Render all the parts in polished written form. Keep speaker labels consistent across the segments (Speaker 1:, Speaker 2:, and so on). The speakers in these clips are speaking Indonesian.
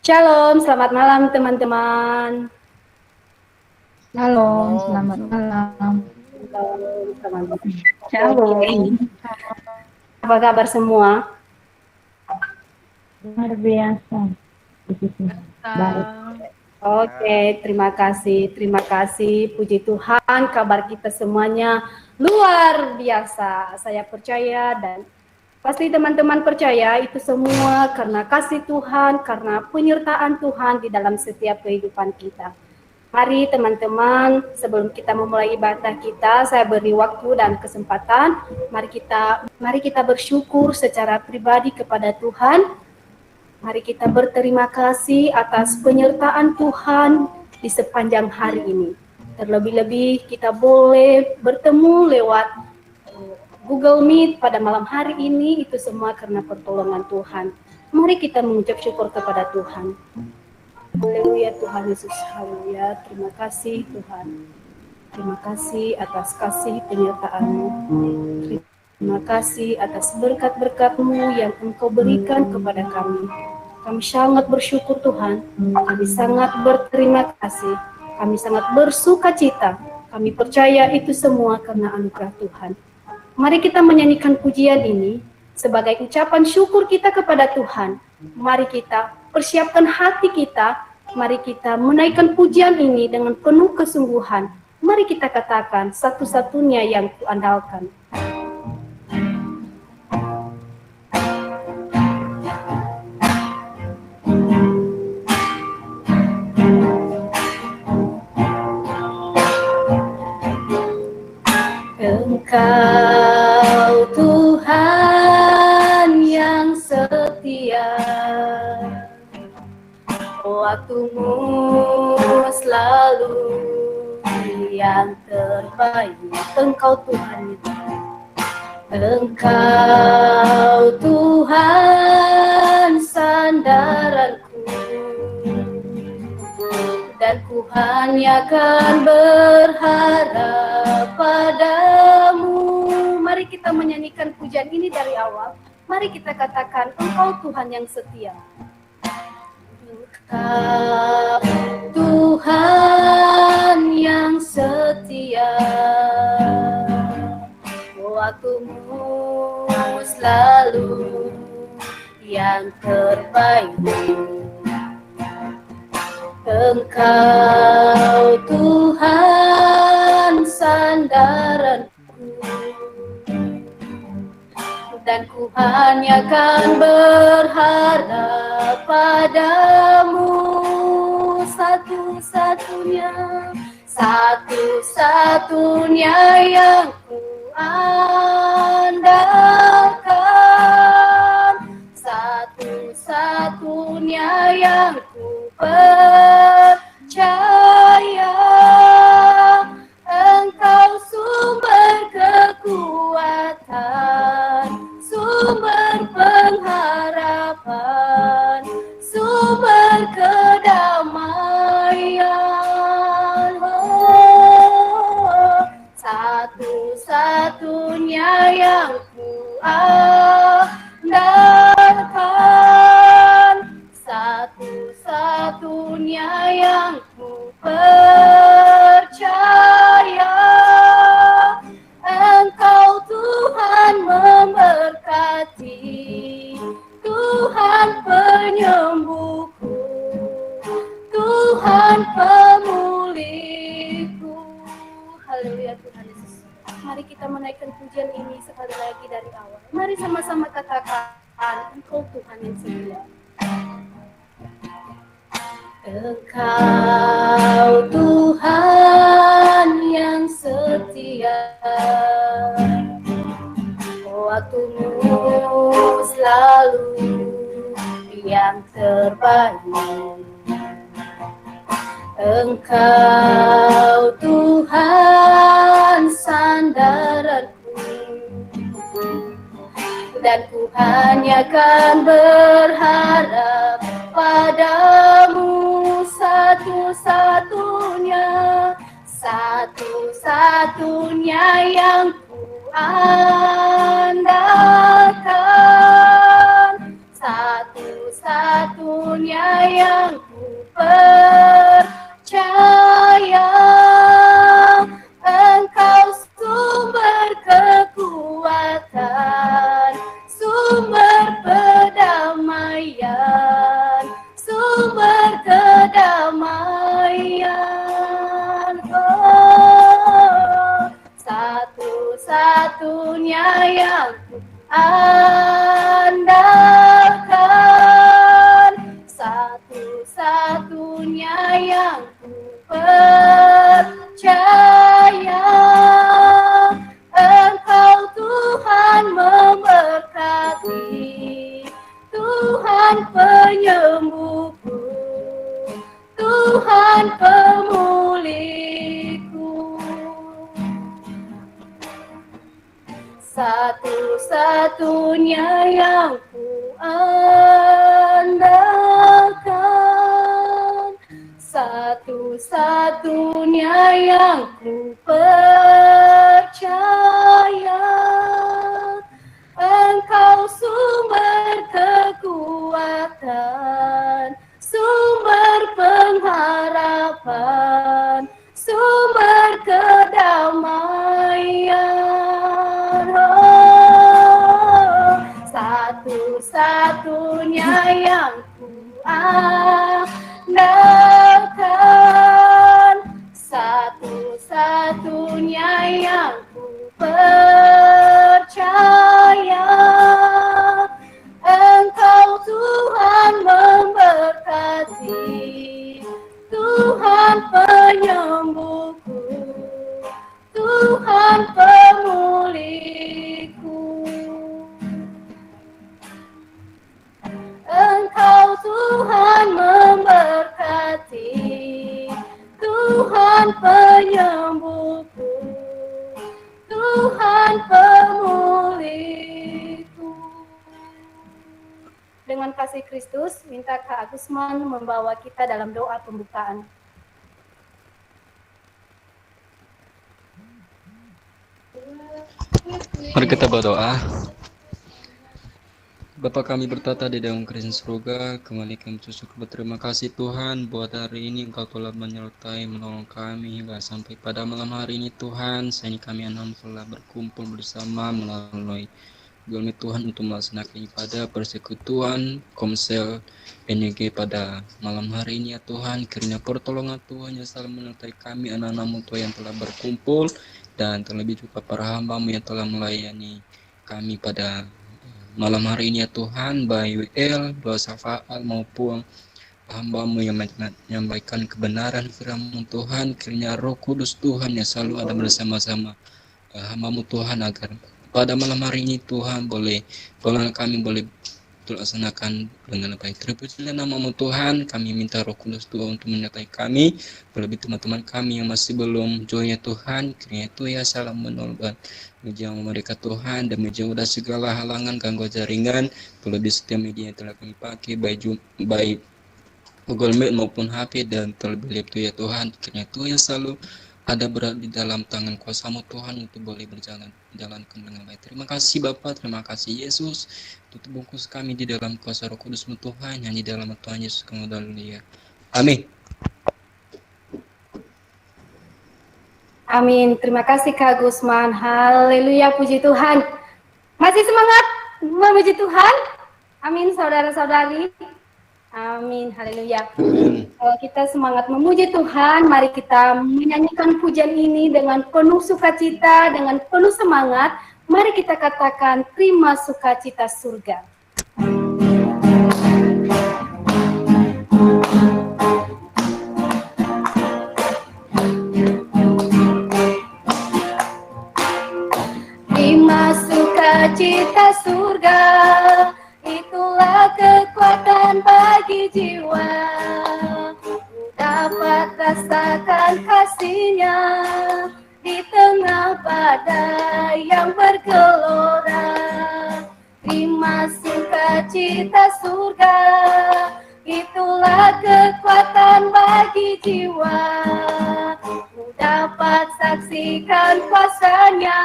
Speaker 1: Shalom, selamat malam teman-teman.
Speaker 2: Shalom, selamat malam.
Speaker 1: Shalom, selamat malam.
Speaker 2: Shalom.
Speaker 1: Apa kabar semua?
Speaker 2: Luar biasa. Baik.
Speaker 1: Oke, terima kasih. Puji Tuhan, kabar kita semuanya luar biasa. Saya percaya dan pasti teman-teman percaya itu semua karena kasih Tuhan, karena penyertaan Tuhan di dalam setiap kehidupan kita. Mari teman-teman, sebelum kita memulai ibadah kita, saya beri waktu dan kesempatan. Mari kita bersyukur secara pribadi kepada Tuhan. Mari kita berterima kasih atas penyertaan Tuhan di sepanjang hari ini. Terlebih-lebih kita boleh bertemu lewat Google Meet pada malam hari ini, itu semua karena pertolongan Tuhan. Mari kita mengucap syukur kepada Tuhan. Haleluya Tuhan Yesus, haleluya. Terima kasih Tuhan. Terima kasih atas kasih penyertaan-Mu. Terima kasih atas berkat-berkat-Mu yang Engkau berikan kepada kami. Kami sangat bersyukur Tuhan. Kami sangat berterima kasih. Kami sangat bersuka cita. Kami percaya itu semua karena anugerah Tuhan. Mari kita menyanyikan pujian ini sebagai ucapan syukur kita kepada Tuhan. Mari kita persiapkan hati kita. Mari kita menaikkan pujian ini dengan penuh kesungguhan. Mari kita katakan satu-satunya yang kuandalkan. Engkau Tuhan yang setia, waktumu selalu yang terbaik. Engkau Tuhan, Engkau Tuhan sandaranku, dan ku hanya akan berharap padamu. Mari kita menyanyikan pujian ini dari awal. Mari kita katakan, Engkau Tuhan yang setia. Engkau Tuhan yang setia, waktumu selalu yang terbaik. Engkau Tuhan sandaranku, dan ku hanya akan berharap padamu. Satu-satunya yang ku andalkan, satu-satunya yang ku percaya. Engkau sumber kekuatan, sumber pengharapan, sumber kedamaian. Satu-satunya yang ku andalkan, satu-satunya yang ku percaya. Engkau Tuhan memberkati, Tuhan penyembuhku, Tuhan pemulihku. Haleluya Tuhan Yesus. Mari kita menaikkan pujian ini sekali lagi dari awal. Mari sama-sama katakan, Engkau Tuhan yang setia. Engkau Tuhan yang setia, waktumu selalu yang terbaik. Engkau Tuhan sandaranku, dan ku hanya akan berharap padamu. Satu-satunya yang ku andalkan, satu-satunya yang ku percaya. Engkau sumber kekuatan, sumber perdamaian, sumber kedamaian. Oh, satu-satunya yang ku andalkan, satu-satunya yang ku percaya. Engkau Tuhan memberkati, Tuhan penyembuhku, Tuhan pemulihku. Satu-satunya yang ku andalkan, satu-satunya yang ku percaya. Engkau sumber kekuatan, sumber pengharapan, sumber kedamaian. Oh, satu-satunya yang ku andalkan, satu-satunya yang ku percaya. Engkau Tuhan memberkati, Tuhan penyembuhku, Tuhan pemulihku. Engkau Tuhan memberkati, Tuhan penyembuhku, Tuhan pemulihku. Dengan kasih Kristus, minta Kak Agusman membawa kita dalam doa pembukaan.
Speaker 3: Mari kita berdoa. Bapa kami bertata di dalam kerajaan surga, kembali kami bersyukur berterima kasih Tuhan buat hari ini Engkau telah menyertai menolong kami hingga sampai pada malam hari ini Tuhan. Saat ini kami anak telah berkumpul bersama melalui Google Meet Tuhan untuk melaksanakan ibadah persekutuan Komsel NG pada malam hari ini ya Tuhan. Kiranya pertolongan Tuhan yang selalu menyertai kami anak-anak-Mu Tuhan yang telah berkumpul, dan terlebih juga para hamba-Mu yang telah melayani kami pada malam hari ini ya Tuhan, baik WL, doa syafaat maupun hamba-Mu yang menyampaikan kebenaran firman-Mu Tuhan. Kiranya Roh Kudus Tuhan yang selalu ada bersama-sama hamba-Mu Tuhan, agar pada malam hari ini Tuhan boleh kami boleh laksanakan dengan baik. Terpujilah nama-Mu Tuhan. Kami minta Roh Kudus Tuhan untuk menyertai kami, terlebih teman-teman kami yang masih belum join ya Tuhan. Kiranya itu ya salam menolong menjauh mereka Tuhan, dan menjauh dari segala halangan gangguan jaringan, terlebih setiap media yang telah kami pakai baik Google Meet maupun HP, dan terlebih laptop ya Tuhan. Kiranya itu yang selalu ada berada di dalam tangan kuasa-Mu Tuhan untuk boleh jalankan dengan baik. Terima kasih Bapa, terima kasih Yesus. Tutup bungkus kami di dalam kuasa Roh Kudus-Mu Tuhan, yang di dalam Tuhan Yesus kami haleluya. Amin.
Speaker 1: Amin. Terima kasih Kak Gusman. Haleluya, puji Tuhan. Masih semangat memuji Tuhan? Amin, saudara-saudari. Amin, haleluya. Kalau kita semangat memuji Tuhan, mari kita menyanyikan pujian ini dengan penuh sukacita, dengan penuh semangat. Mari kita katakan, terima sukacita surga. Terima sukacita surga, itulah kekuatan bagi jiwa. Dapat rasakan kasih-Nya di tengah badai yang bergelora. Terima sukacita surga, itulah kekuatan bagi jiwa. Dapat saksikan kuasa-Nya,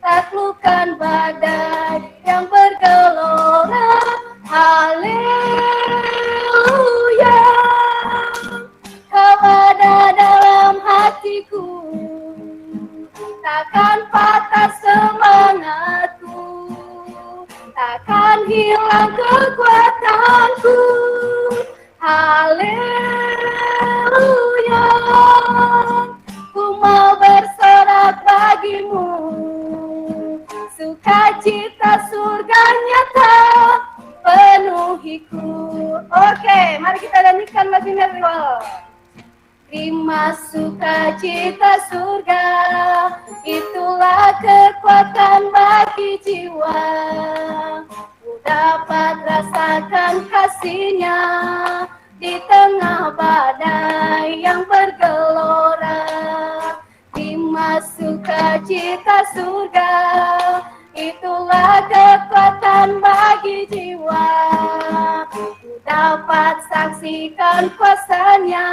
Speaker 1: taklukkan badai yang bergelora. Haleluya. takkan patah semangatku, takkan hilang kekuatanku. Haleluya, ku mau bersorak bagimu, sukacita surga nyata penuhiku. Oke, mari kita nyanyikan lagunya dulu. Terima sukacita surga, itulah kekuatan bagi jiwa. Ku dapat rasakan kasihnya di tengah badai yang bergelora. Terima sukacita surga, itulah kekuatan bagi jiwa. Ku dapat saksikan kuasanya,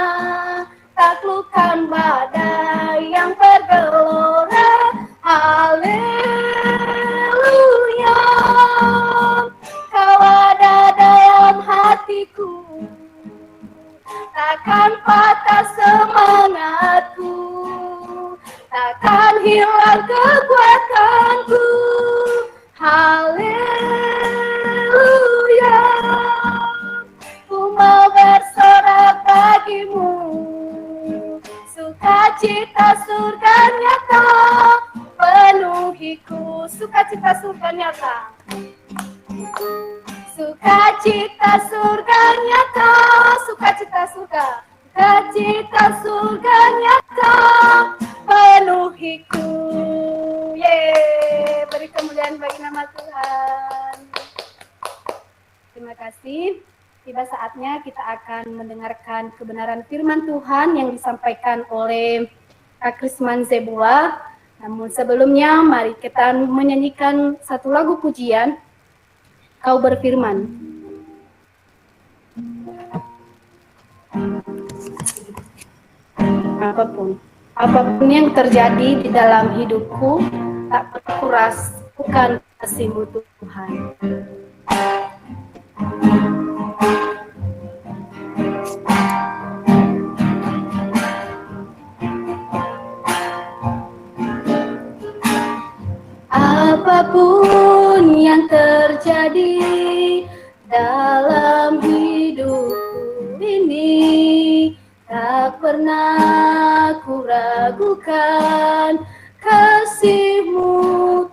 Speaker 1: taklukkan badai yang bergelora. Haleluya, kau ada dalam hatiku, takkan patah semangatku, takkan hilang kekuatanku. Haleluya, ku mau bersorak bagimu, sukacita surga nyata penuhiku. Sukacita surga nyata, sukacita surga nyata, sukacita surga, sukacita surga nyata penuhiku. Yeay, beri kemuliaan bagi nama Tuhan. Terima kasih. Tiba saatnya kita akan mendengarkan kebenaran firman Tuhan yang disampaikan oleh Kak Krisman Zebula. Namun sebelumnya mari kita menyanyikan satu lagu pujian, Kau Berfirman. Apapun yang terjadi di dalam hidupku, tak pernah kurasakan kasih-Mu Tuhan. Apapun yang terjadi dalam hidupku ini, tak pernah kuragukan kasih-Mu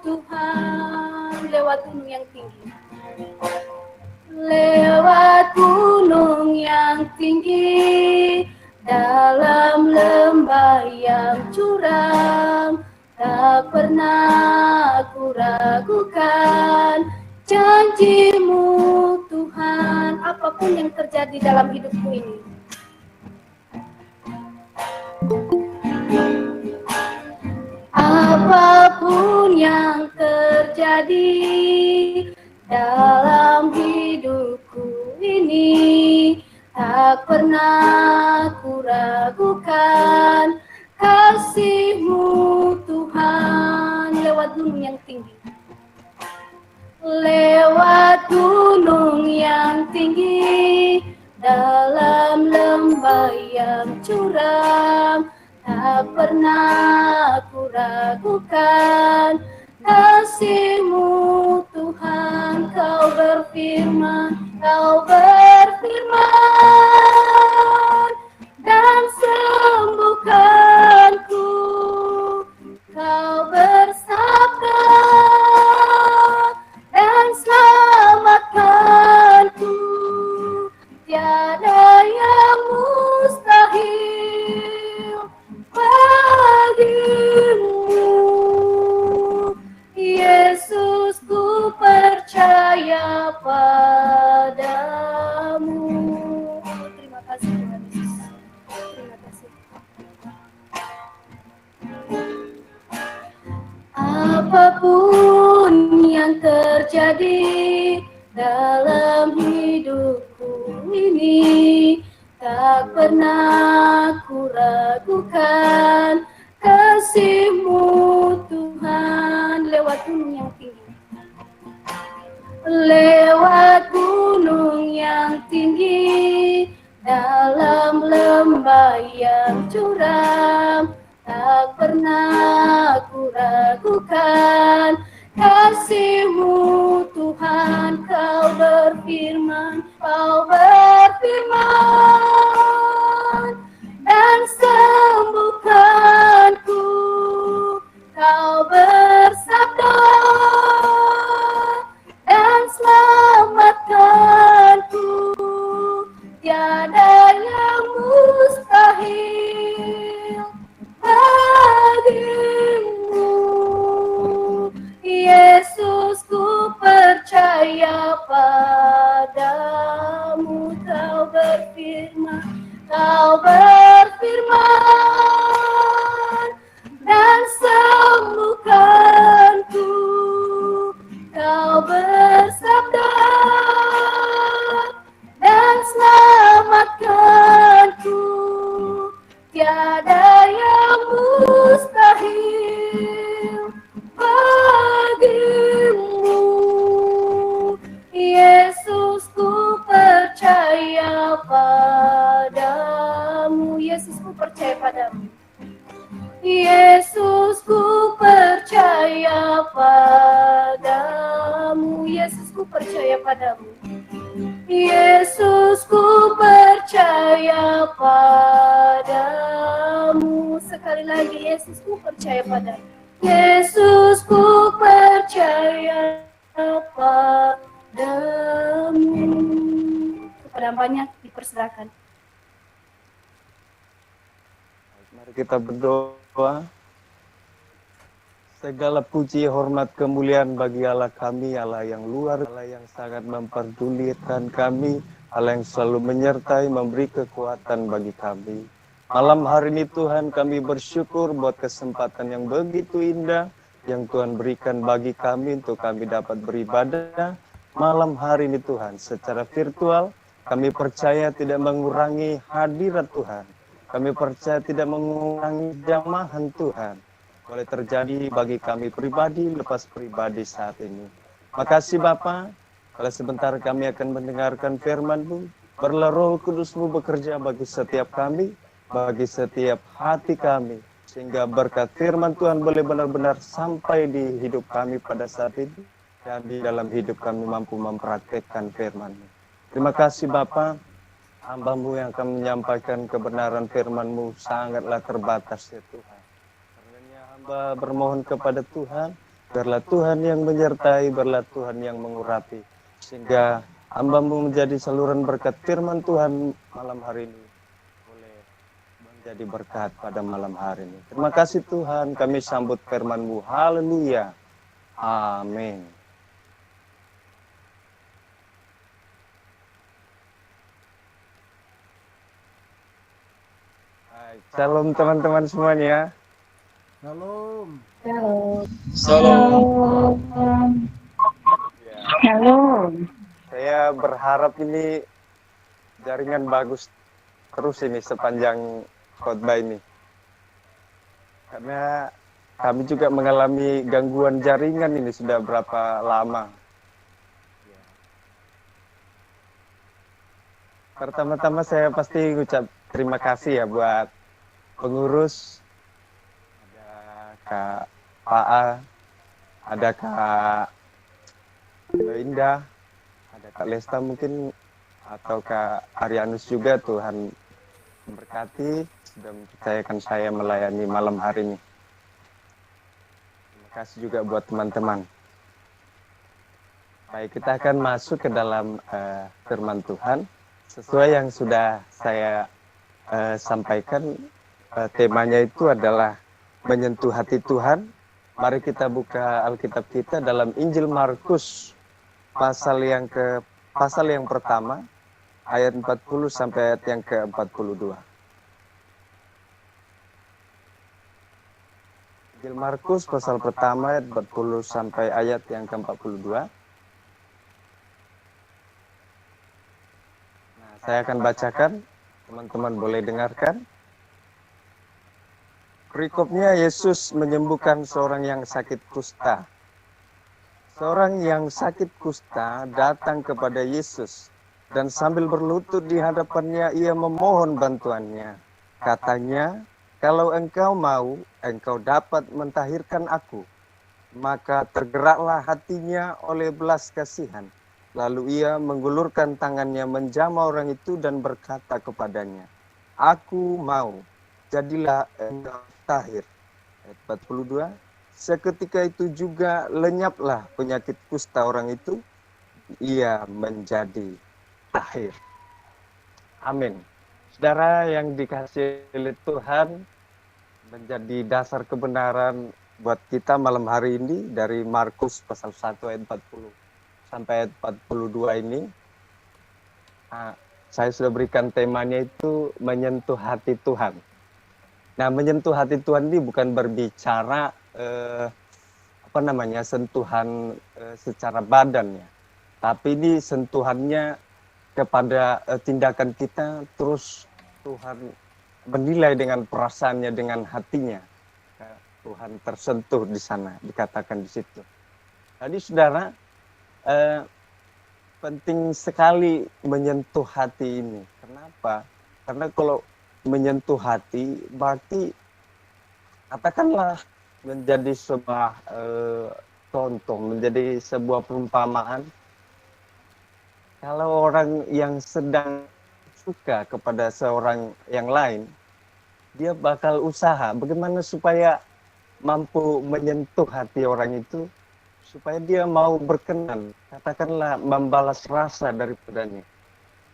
Speaker 1: Tuhan. Lewat gunung yang tinggi, lewat gunung yang tinggi, dalam lembah yang curam, tak pernah kuragukan janji-Mu Tuhan. Apapun yang terjadi dalam hidupku ini, apapun yang terjadi dalam hidupku ini, tak pernah kuragukan kasih-Mu Tuhan. Lewat gunung yang tinggi, lewat gunung yang tinggi, dalam lembah yang curam, tak pernah kuragukan kasih-Mu Tuhan. Kau berfirman, Kau berfirman dan sembuhkanku. Kau bersabda dan selamatkanku. Tiada yang mustahil bagimu. Yesus, ku percaya padamu. Terima kasih Tuhan Yesus. Terima kasih. Apapun yang terjadi dalam hidupku ini, tak pernah kuragukan kasih-Mu Tuhan. Lewat gunung yang tinggi, lewat gunung yang tinggi, dalam lembah yang curam, tak pernah kuragukan kasih-Mu Tuhan, Kau berfirman dan sembuhkanku. Kau bersabda dan selamatkanku. Tiada yang mustahil bagimu. Yesus, ku percaya padamu. Kau berfirman dan sembuhkanku. Kau bersabda dan selamatkanku. Tiada yang mustahil bagimu. Yesus, ku percaya padamu. Yesus, ku percaya padamu. Yesus, ku percaya padamu. Yesus, ku percaya padamu. Yesus, ku percaya padamu. Sekali lagi, Yesus, ku percaya padamu. Yesus, ku percaya padamu. Kepada banyak dipersilakan.
Speaker 4: Mari kita berdoa. Segala puji, hormat, kemuliaan bagi Allah kami, Allah yang luar, Allah yang sangat memperdulikan kami, Allah yang selalu menyertai, memberi kekuatan bagi kami. Malam hari ini Tuhan, kami bersyukur buat kesempatan yang begitu indah yang Tuhan berikan bagi kami untuk kami dapat beribadah malam hari ini Tuhan. Secara virtual, kami percaya tidak mengurangi hadirat Tuhan. Kami percaya tidak mengurangi jamahan Tuhan. Boleh terjadi bagi kami pribadi, lepas pribadi saat ini. Makasih Bapa, kalau sebentar kami akan mendengarkan firman-Mu. Biarlah Roh Kudus-Mu bekerja bagi setiap kami, bagi setiap hati kami. Sehingga berkat firman Tuhan boleh benar-benar sampai di hidup kami pada saat ini. Dan di dalam hidup kami mampu mempraktekkan firman-Mu. Terima kasih Bapa, hamba-Mu yang akan menyampaikan kebenaran firman-Mu sangatlah terbatas ya Tuhan. Hamba bermohon kepada Tuhan, biarlah Tuhan yang menyertai, biarlah Tuhan yang mengurapi, sehingga hamba-Mu menjadi saluran berkat firman Tuhan malam hari ini, boleh menjadi berkat pada malam hari ini. Terima kasih Tuhan, kami sambut firman-Mu, haleluya, amin. Shalom teman-teman semuanya.
Speaker 5: Shalom.
Speaker 2: Shalom.
Speaker 3: Salam.
Speaker 2: Shalom.
Speaker 4: Saya berharap ini jaringan bagus terus ini sepanjang khotbah ini. Karena kami juga mengalami gangguan jaringan ini sudah berapa lama. Pertama-tama saya pasti ucap terima kasih ya buat pengurus. Kak Paa, ada Kak Indah, ada Kak Lesta mungkin, atau Kak Arianus juga. Tuhan berkati sudah mempercayakan saya melayani malam hari ini. Terima kasih juga buat teman-teman. Baik, kita akan masuk ke dalam firman Tuhan. Sesuai yang sudah saya sampaikan, temanya itu adalah menyentuh hati Tuhan. Mari kita buka Alkitab kita dalam Injil Markus pasal yang pertama ayat 40 sampai ayat yang ke-42. Injil Markus pasal pertama ayat 40 sampai ayat yang ke-42. Nah, saya akan bacakan, teman-teman boleh dengarkan. Perikopnya Yesus menyembuhkan seorang yang sakit kusta. Seorang yang sakit kusta datang kepada Yesus dan sambil berlutut di hadapannya ia memohon bantuannya. Katanya, kalau engkau mau, engkau dapat mentahirkan aku. Maka tergeraklah hatinya oleh belas kasihan. Lalu ia menggulurkan tangannya menjamah orang itu dan berkata kepadanya, "Aku mau, jadilah engkau tahir." Ayat 42. Seketika itu juga lenyaplah penyakit kusta orang itu, ia menjadi tahir. Amin. Saudara yang dikasihi oleh Tuhan, menjadi dasar kebenaran buat kita malam hari ini dari Markus pasal 1 ayat 40 sampai ayat 42 ini. Saya sudah berikan temanya itu menyentuh hati Tuhan. Nah, menyentuh hati Tuhan ini bukan berbicara sentuhan secara badan ya. Tapi ini sentuhannya kepada tindakan kita, terus Tuhan menilai dengan perasaannya, dengan hatinya. Tuhan tersentuh di sana, dikatakan di situ. Tadi saudara, penting sekali menyentuh hati ini. Kenapa? Karena kalau menyentuh hati, berarti katakanlah menjadi sebuah contoh, menjadi sebuah perumpamaan. Kalau orang yang sedang suka kepada seorang yang lain, dia bakal usaha bagaimana supaya mampu menyentuh hati orang itu, supaya dia mau berkenan, katakanlah membalas rasa daripadanya.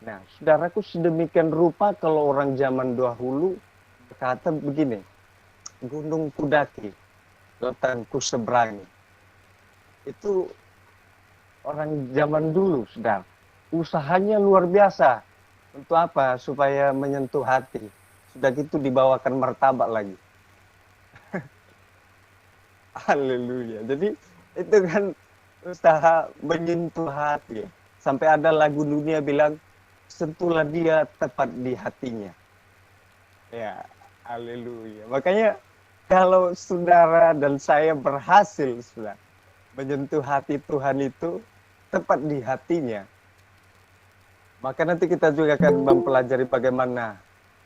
Speaker 4: Nah, saudaraku, sedemikian rupa kalau orang zaman dahulu berkata begini, gunung kudaki, lautan kuseberangi. Itu orang zaman dulu, saudara. Usahanya luar biasa. Untuk apa? Supaya menyentuh hati. Sudah gitu dibawakan martabak lagi. Haleluya. Jadi itu kan usaha menyentuh hati. Sampai ada lagu dunia bilang, sentuhlah dia tepat di hatinya. Ya, haleluya. Makanya kalau saudara dan saya berhasil, saudara, menyentuh hati Tuhan itu tepat di hatinya, maka nanti kita juga akan mempelajari bagaimana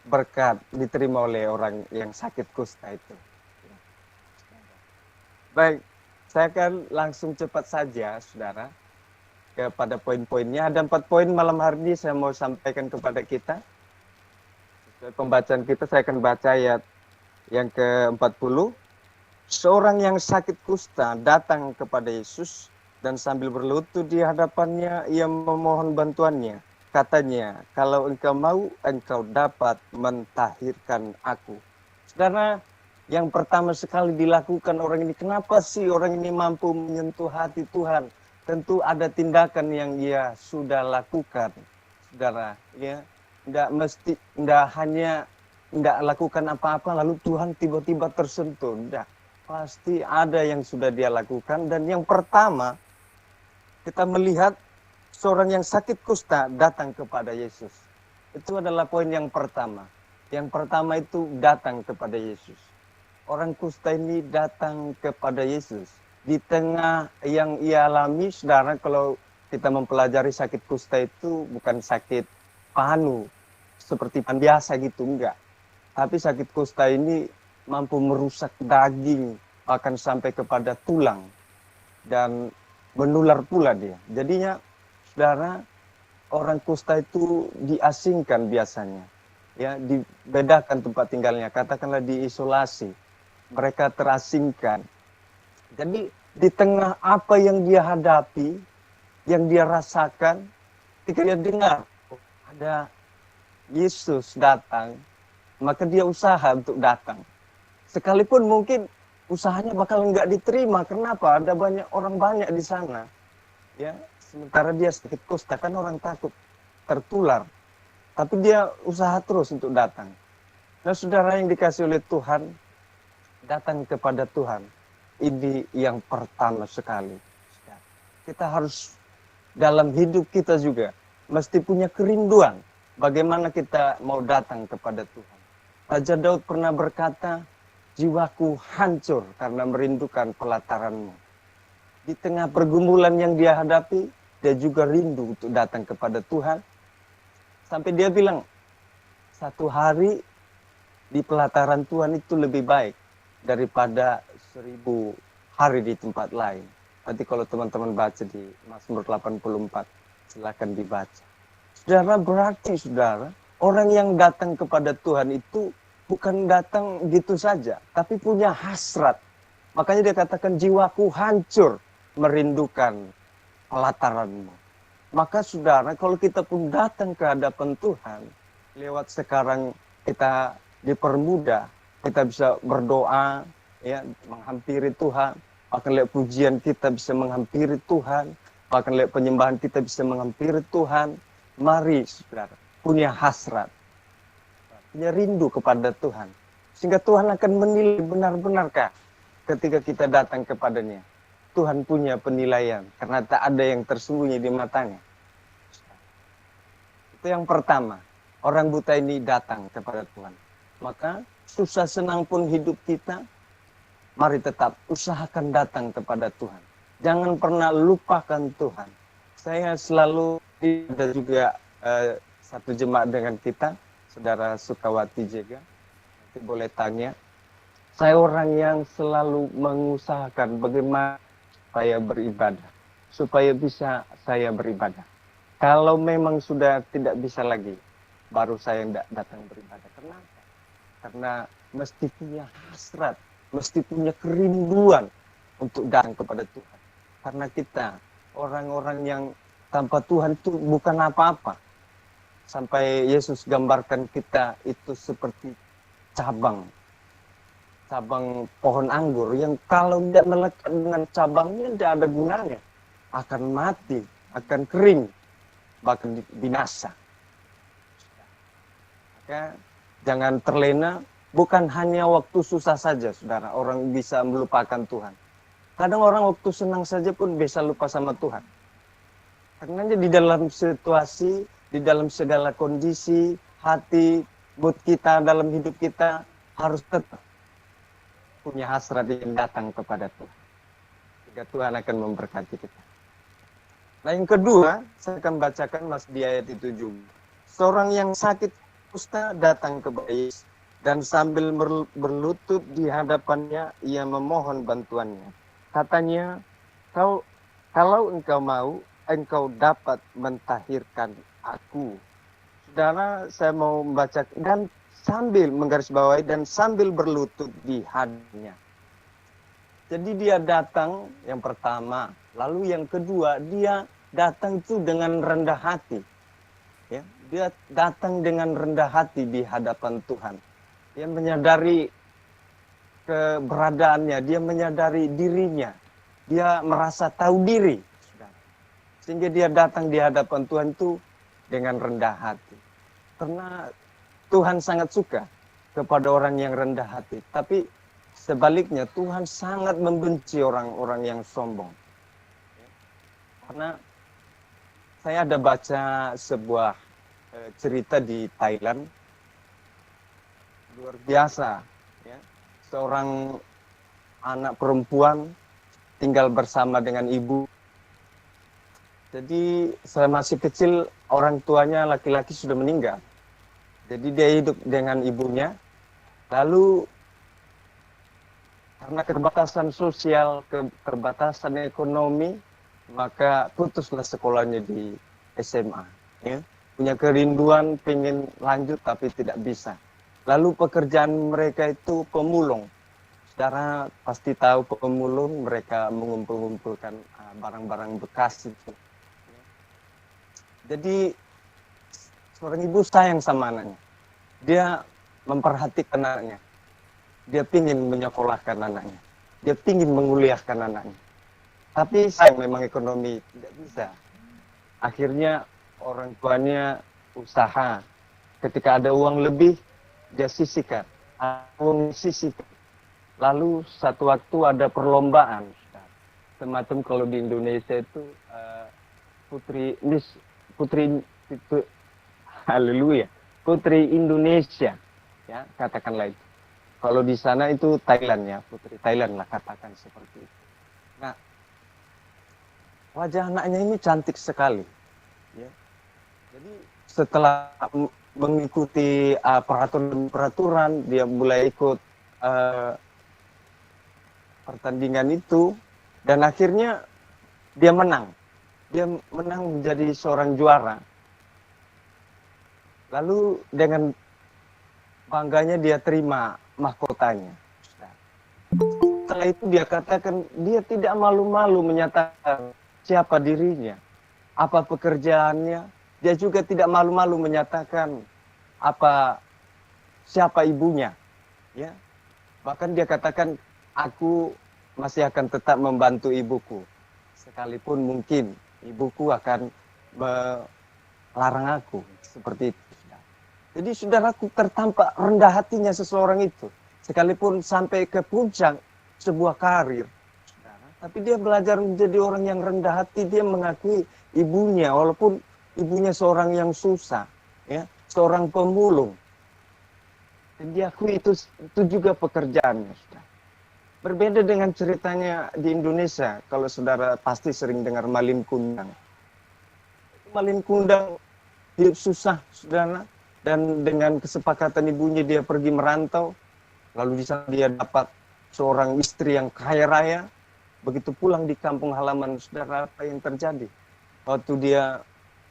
Speaker 4: berkat diterima oleh orang yang sakit kusta itu. Baik, saya akan langsung cepat saja, saudara, kepada poin-poinnya. Ada 4 poin malam hari ini saya mau sampaikan kepada kita. Sesuai pembacaan kita, saya akan baca ayat yang ke-40. Seorang yang sakit kusta datang kepada Yesus dan sambil berlutut di hadapannya, ia memohon bantuannya. Katanya, kalau engkau mau, engkau dapat mentahirkan aku. Karena yang pertama sekali dilakukan orang ini, kenapa sih orang ini mampu menyentuh hati Tuhan? Tentu ada tindakan yang ia sudah lakukan, saudara. Ya, tidak hanya tidak lakukan apa-apa, lalu Tuhan tiba-tiba tersentuh. Tidak, pasti ada yang sudah dia lakukan. Dan yang pertama, kita melihat seorang yang sakit kusta datang kepada Yesus. Itu adalah poin yang pertama. Yang pertama itu datang kepada Yesus. Orang kusta ini datang kepada Yesus. Di tengah yang ia alami, saudara, kalau kita mempelajari sakit kusta itu bukan sakit panu, seperti biasa gitu, enggak. Tapi sakit kusta ini mampu merusak daging, bahkan sampai kepada tulang. Dan menular pula dia. Jadinya, saudara, orang kusta itu diasingkan biasanya, ya, dibedakan tempat tinggalnya, katakanlah diisolasi, mereka terasingkan. Jadi di tengah apa yang dia hadapi, yang dia rasakan, ketika dia dengar ada Yesus datang, maka dia usaha untuk datang. Sekalipun mungkin usahanya bakal nggak diterima, kenapa? Ada orang banyak di sana, ya. Sementara dia sakit kusta, kan orang takut tertular. Tapi dia usaha terus untuk datang. Nah, saudara yang dikasih oleh Tuhan, datang kepada Tuhan. Ini yang pertama sekali. Kita harus dalam hidup kita juga mesti punya kerinduan. Bagaimana kita mau datang kepada Tuhan. Raja Daud pernah berkata, jiwaku hancur karena merindukan pelataran-Mu. Di tengah pergumulan yang dia hadapi, dia juga rindu untuk datang kepada Tuhan. Sampai dia bilang, 1 hari di pelataran Tuhan itu lebih baik daripada 1000 hari di tempat lain. Nanti kalau teman-teman baca di Mazmur 84, silakan dibaca. Saudara, berarti saudara, orang yang datang kepada Tuhan itu bukan datang gitu saja, tapi punya hasrat. Makanya dia katakan, jiwaku hancur merindukan pelataranmu. Maka saudara, kalau kita pun datang ke hadapan Tuhan, lewat sekarang kita dipermudah, kita bisa berdoa, ya, menghampiri Tuhan, bahkan lewat pujian kita bisa menghampiri Tuhan, bahkan lewat penyembahan kita bisa menghampiri Tuhan. Mari saudara, punya hasrat, punya rindu kepada Tuhan, sehingga Tuhan akan menilai benar-benarkah ketika kita datang kepadanya. Tuhan punya penilaian, karena tak ada yang tersembunyi di matanya. Itu yang pertama, orang buta ini datang kepada Tuhan. Maka susah senang pun hidup kita, mari tetap usahakan datang kepada Tuhan. Jangan pernah lupakan Tuhan. Saya selalu, ada juga satu jemaat dengan kita, Saudara Sukawati Jega, nanti boleh tanya. Saya orang yang selalu mengusahakan bagaimana supaya beribadah, supaya bisa saya beribadah. Kalau memang sudah tidak bisa lagi, baru saya tidak datang beribadah. Kenapa? Karena mesti punya hasrat, mesti punya kerinduan untuk datang kepada Tuhan. Karena kita, orang-orang yang tanpa Tuhan itu bukan apa-apa. Sampai Yesus gambarkan kita itu seperti cabang pohon anggur yang kalau tidak melekat dengan cabangnya tidak ada gunanya, akan mati, akan kering, bahkan binasa. Maka jangan terlena, bukan hanya waktu susah saja saudara orang bisa melupakan Tuhan. Kadang orang waktu senang saja pun bisa lupa sama Tuhan. Karena di dalam situasi, di dalam segala kondisi, hati, mood kita, dalam hidup kita harus tetap punya hasrat yang datang kepada Tuhan. Sehingga Tuhan akan memberkati kita. Nah yang kedua, saya akan bacakan Mas di ayat itu juga. Seorang yang sakit kusta datang kepada Yesus dan sambil berlutut di hadapannya, ia memohon bantuannya. Katanya, kalau engkau mau, engkau dapat mentahirkan aku. Saudara, saya mau membaca dan sambil menggarisbawahi dan sambil berlutut di hadiratnya. Jadi dia datang yang pertama, lalu yang kedua dia datang itu dengan rendah hati. Ya, dia datang dengan rendah hati di hadapan Tuhan. Dia menyadari keberadaannya, dia menyadari dirinya, dia merasa tahu diri. Sehingga dia datang di hadapan Tuhan itu dengan rendah hati. Karena Tuhan sangat suka kepada orang yang rendah hati. Tapi sebaliknya Tuhan sangat membenci orang-orang yang sombong. Karena saya ada baca sebuah cerita di Thailand. Luar biasa. Ya. Seorang anak perempuan tinggal bersama dengan ibu. Jadi saya masih kecil, orang tuanya laki-laki sudah meninggal. Jadi dia hidup dengan ibunya, lalu karena keterbatasan sosial, keterbatasan ekonomi, maka putuslah sekolahnya di SMA. Ya. Punya kerinduan, pengen lanjut tapi tidak bisa. Lalu pekerjaan mereka itu pemulung. Saudara pasti tahu pemulung, mereka mengumpul-ngumpulkan barang-barang bekas itu. Jadi seorang ibu sayang sama anaknya. Dia memperhatikan anaknya. Dia ingin menyekolahkan anaknya. Dia ingin menguliahkan anaknya. Tapi sayang memang ekonomi tidak bisa. Akhirnya orang tuanya usaha. Ketika ada uang lebih, dia sisihkan. Uang sisihkan. Lalu satu waktu ada perlombaan. Semacam kalau di Indonesia itu putri itu haleluya, putri Indonesia, ya katakanlah itu. Kalau di sana itu Thailand ya, putri Thailand lah katakan seperti itu. Nah, wajah anaknya ini cantik sekali, ya. Jadi setelah mengikuti peraturan, dia mulai ikut pertandingan itu dan akhirnya dia menang. Dia menang menjadi seorang juara. Lalu dengan bangganya dia terima mahkotanya. Setelah itu dia katakan dia tidak malu-malu menyatakan siapa dirinya, apa pekerjaannya. Dia juga tidak malu-malu menyatakan siapa ibunya. Ya, bahkan dia katakan aku masih akan tetap membantu ibuku, sekalipun mungkin ibuku akan melarang aku seperti itu. Jadi saudaraku, tertampak rendah hatinya seseorang itu, sekalipun sampai ke puncak sebuah karir. Tapi dia belajar menjadi orang yang rendah hati. Dia mengakui ibunya, walaupun ibunya seorang yang susah, ya, seorang pemulung. Dan dia akui itu juga pekerjaannya. Berbeda dengan ceritanya di Indonesia. Kalau saudara pasti sering dengar Malin Kundang. Malin Kundang hidup susah, saudara. Dan dengan kesepakatan ibunya dia pergi merantau. Lalu di sana dia dapat seorang istri yang kaya raya. Begitu pulang di kampung halaman, saudara, apa yang terjadi? Waktu dia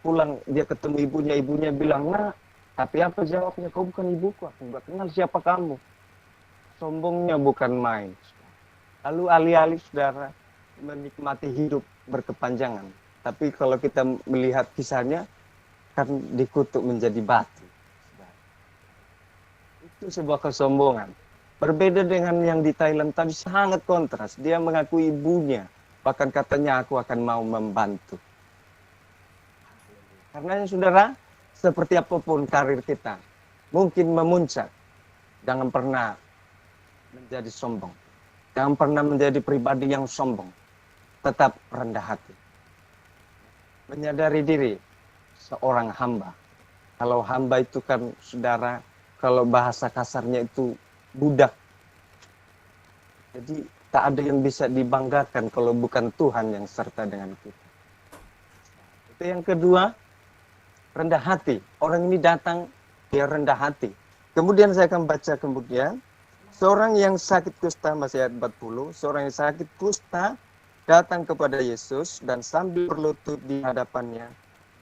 Speaker 4: pulang, dia ketemu ibunya bilang, "Nak, tapi apa jawabnya? Kau bukan ibuku, aku nggak kenal siapa kamu." Sombongnya bukan main. Lalu alih-alih saudara menikmati hidup berkepanjangan. Tapi kalau kita melihat kisahnya, kan dikutuk menjadi batu. Itu sebuah kesombongan. Berbeda dengan yang di Thailand tadi, sangat kontras. Dia mengakui ibunya. Bahkan katanya aku akan mau membantu. Karena saudara, seperti apapun karir kita, mungkin memuncak. Jangan pernah menjadi sombong. Jangan pernah menjadi pribadi yang sombong. Tetap rendah hati. Menyadari diri seorang hamba. Kalau hamba itu kan saudara, kalau bahasa kasarnya itu budak. Jadi tak ada yang bisa dibanggakan kalau bukan Tuhan yang serta dengan kita. Itu yang kedua, rendah hati. Orang ini datang, dia rendah hati. Kemudian saya akan baca kemudian. Seorang yang sakit kusta, masih ayat 40. Seorang yang sakit kusta datang kepada Yesus dan sambil berlutut di hadapannya.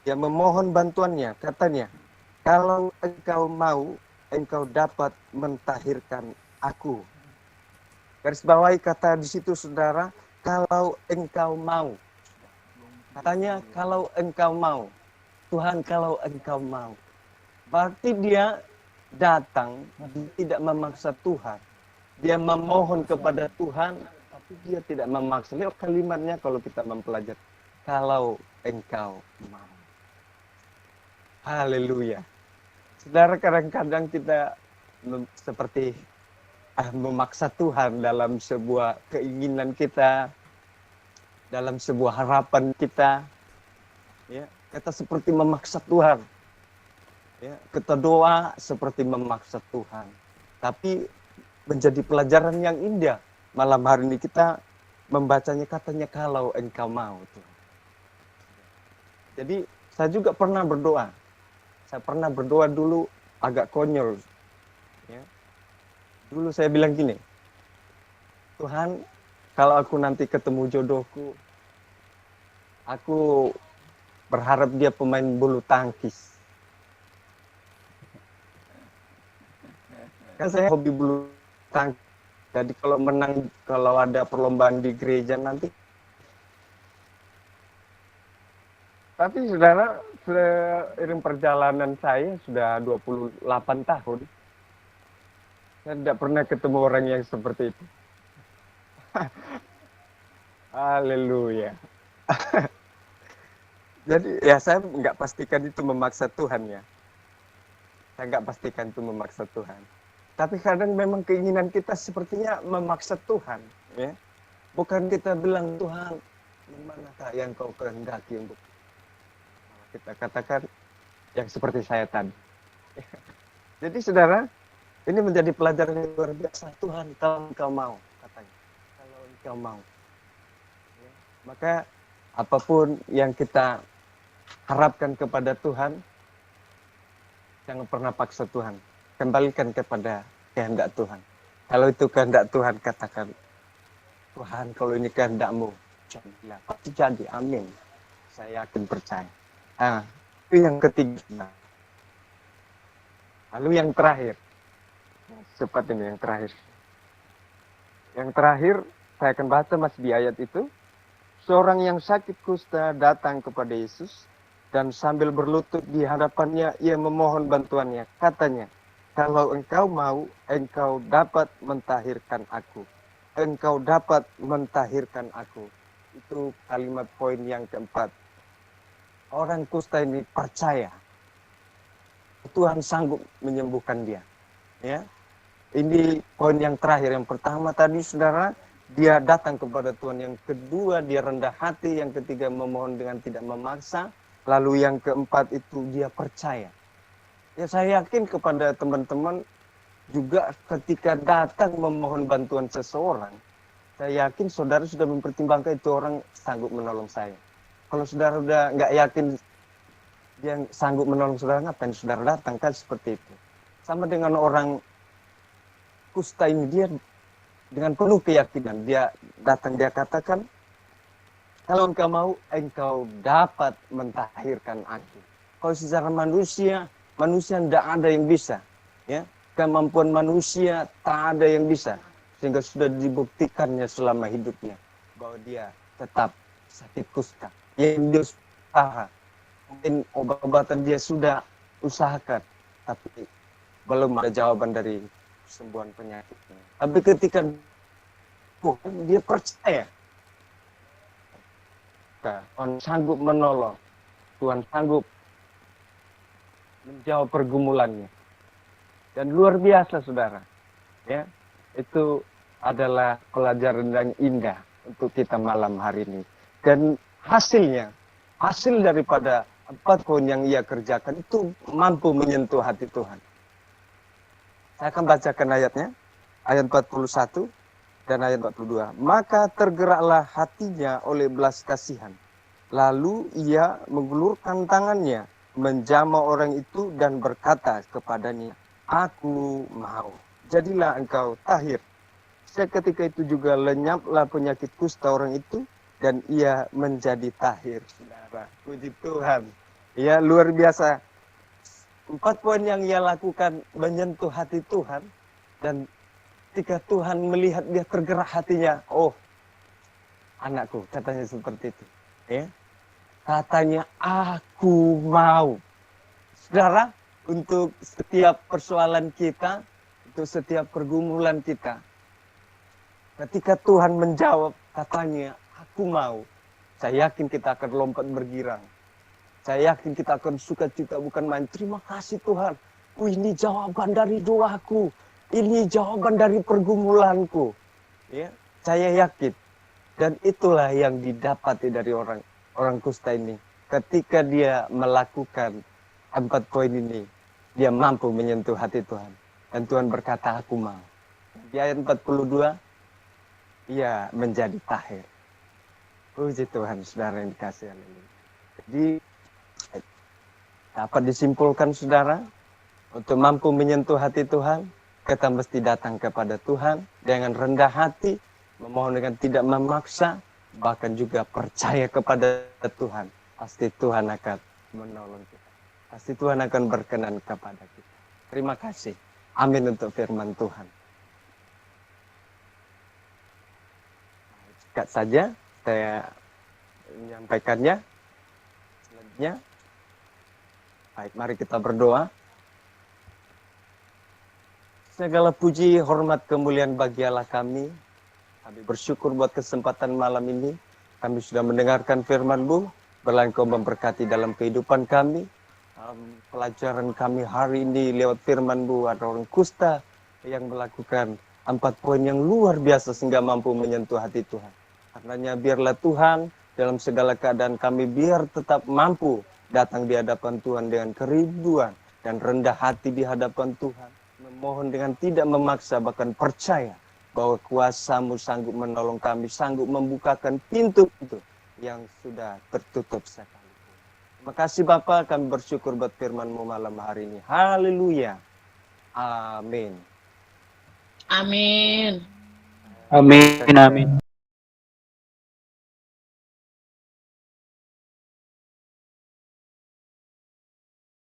Speaker 4: Dia memohon bantuannya. Katanya, kalau engkau mau, engkau dapat mentahirkan aku. Garis bawahi kata di situ saudara, kalau engkau mau. Katanya kalau engkau mau. Tuhan kalau engkau mau. Berarti dia datang, dia tidak memaksa Tuhan. Dia memohon kepada Tuhan, tapi dia tidak memaksa. Lihat kalimatnya kalau kita mempelajari. Kalau engkau mau. Haleluya. Saudara, kadang-kadang kita seperti memaksa Tuhan dalam sebuah keinginan kita, dalam sebuah harapan kita. Ya, kita seperti memaksa Tuhan. Ya, kita doa seperti memaksa Tuhan. Tapi menjadi pelajaran yang indah. Malam hari ini kita membacanya, katanya kalau engkau mau. Tuhan. Jadi saya juga pernah berdoa. Saya pernah berdoa dulu agak konyol. Ya. Dulu saya bilang gini, Tuhan, kalau aku nanti ketemu jodohku, aku berharap dia pemain bulu tangkis. Kan saya hobi bulu tangkis. Jadi kalau menang, kalau ada perlombaan di gereja nanti. Tapi saudara, seiring perjalanan saya sudah 28 tahun. Saya tidak pernah ketemu orang yang seperti itu. Haleluya. Jadi ya saya nggak pastikan itu memaksa Tuhan ya. Saya nggak pastikan itu memaksa Tuhan. Tapi kadang memang keinginan kita sepertinya memaksa Tuhan. Ya. Bukan kita bilang, Tuhan, manakah yang kau kehendaki untuk kita katakan yang seperti saya tadi. Jadi saudara, ini menjadi pelajaran yang luar biasa. Tuhan, kalau engkau mau, katanya. Kalau engkau mau. Ya. Maka apapun yang kita harapkan kepada Tuhan, jangan pernah paksa Tuhan. Kembalikan kepada kehendak Tuhan. Kalau itu kehendak Tuhan, katakan, Tuhan kalau ini kehendak-Mu, jadilah. Pasti jadi, amin. Saya yakin percaya. Nah, itu yang ketiga. Lalu yang terakhir. Cepat ini yang terakhir. Yang terakhir, saya akan baca masih di ayat itu. Seorang yang sakit kusta datang kepada Yesus dan sambil berlutut di hadapannya, ia memohon bantuannya. Katanya, kalau engkau mau, engkau dapat mentahirkan aku. Engkau dapat mentahirkan aku. Itu kalimat poin yang keempat. Orang kusta ini percaya Tuhan sanggup menyembuhkan dia. Ya, ini poin yang terakhir. Yang pertama tadi, saudara, dia datang kepada Tuhan. Yang kedua, dia rendah hati. Yang ketiga, memohon dengan tidak memaksa. Lalu yang keempat itu dia percaya. Ya, saya yakin kepada teman-teman juga ketika datang memohon bantuan seseorang, saya yakin saudara sudah mempertimbangkan itu orang sanggup menolong saya. Kalau saudara udah nggak yakin dia sanggup menolong saudara, ngapain saudara datang? Kan seperti itu. Sama dengan orang kusta ini, dia dengan penuh keyakinan dia datang, dia katakan, kalau engkau mau, engkau dapat mentahirkan aku. Kalau secara manusia tidak ada yang bisa. Ya, kemampuan manusia tak ada yang bisa. Sehingga sudah dibuktikannya selama hidupnya bahwa dia tetap sakit kusta. Yang dia usaha, mungkin obat-obatan dia sudah usahakan, tapi belum ada jawaban dari kesembuhan penyakitnya. Tapi ketika dia percaya, Tuhan sanggup menolong, Tuhan sanggup menjawab pergumulannya. Dan luar biasa, saudara. Ya, itu adalah pelajaran yang indah untuk kita malam hari ini. Dan hasil daripada 4 poin yang ia kerjakan itu mampu menyentuh hati Tuhan. Saya akan bacakan ayatnya, ayat 41 dan ayat 42. Maka tergeraklah hatinya oleh belas kasihan. Lalu ia mengulurkan tangannya, menjamah orang itu dan berkata kepadanya, aku mau, jadilah engkau tahir. Seketika itu juga lenyaplah penyakit kusta orang itu, dan ia menjadi tahir. Saudara, puji Tuhan. Ya, luar biasa. 4 poin yang ia lakukan menyentuh hati Tuhan. Dan ketika Tuhan melihat dia tergerak hatinya, oh, anakku, katanya seperti itu. Ya, katanya, aku mau. Saudara, untuk setiap persoalan kita, untuk setiap pergumulan kita, ketika Tuhan menjawab, katanya, aku mau, saya yakin kita akan lompat bergirang. Saya yakin kita akan sukacita, bukan main. Terima kasih Tuhan. Ini jawaban dari doaku. Ini jawaban dari pergumulanku. Ya, saya yakin. Dan itulah yang didapati dari orang kusta ini. Ketika dia melakukan 4 poin ini, dia mampu menyentuh hati Tuhan. Dan Tuhan berkata, aku mau. Di ayat 42, ia menjadi tahir. Puji Tuhan, saudara yang dikasihi Allah. Jadi, dapat disimpulkan, saudara, untuk mampu menyentuh hati Tuhan, kita mesti datang kepada Tuhan dengan rendah hati, memohon dengan tidak memaksa, bahkan juga percaya kepada Tuhan. Pasti Tuhan akan menolong kita. Pasti Tuhan akan berkenan kepada kita. Terima kasih. Amin untuk firman Tuhan. Singkat saja saya menyampaikannya. Selanjutnya, baik, mari kita berdoa. Segala puji, hormat, kemuliaan bagi Allah kami. Kami bersyukur buat kesempatan malam ini. Kami sudah mendengarkan firman-Mu. Berlah Engkau memberkati dalam kehidupan kami. Pelajaran kami hari ini lewat firman-Mu, ada orang kusta yang melakukan 4 poin yang luar biasa sehingga mampu menyentuh hati Tuhan. Karenanya biarlah Tuhan dalam segala keadaan kami biar tetap mampu datang di hadapan Tuhan dengan kerinduan dan rendah hati di hadapan Tuhan. Memohon dengan tidak memaksa, bahkan percaya bahwa kuasa-Mu sanggup menolong kami, sanggup membukakan pintu-pintu yang sudah tertutup sekalipun. Terima kasih Bapa, kami bersyukur buat firman-Mu malam hari ini. Haleluya. Amin.
Speaker 6: Amin.
Speaker 3: Amin. Amin.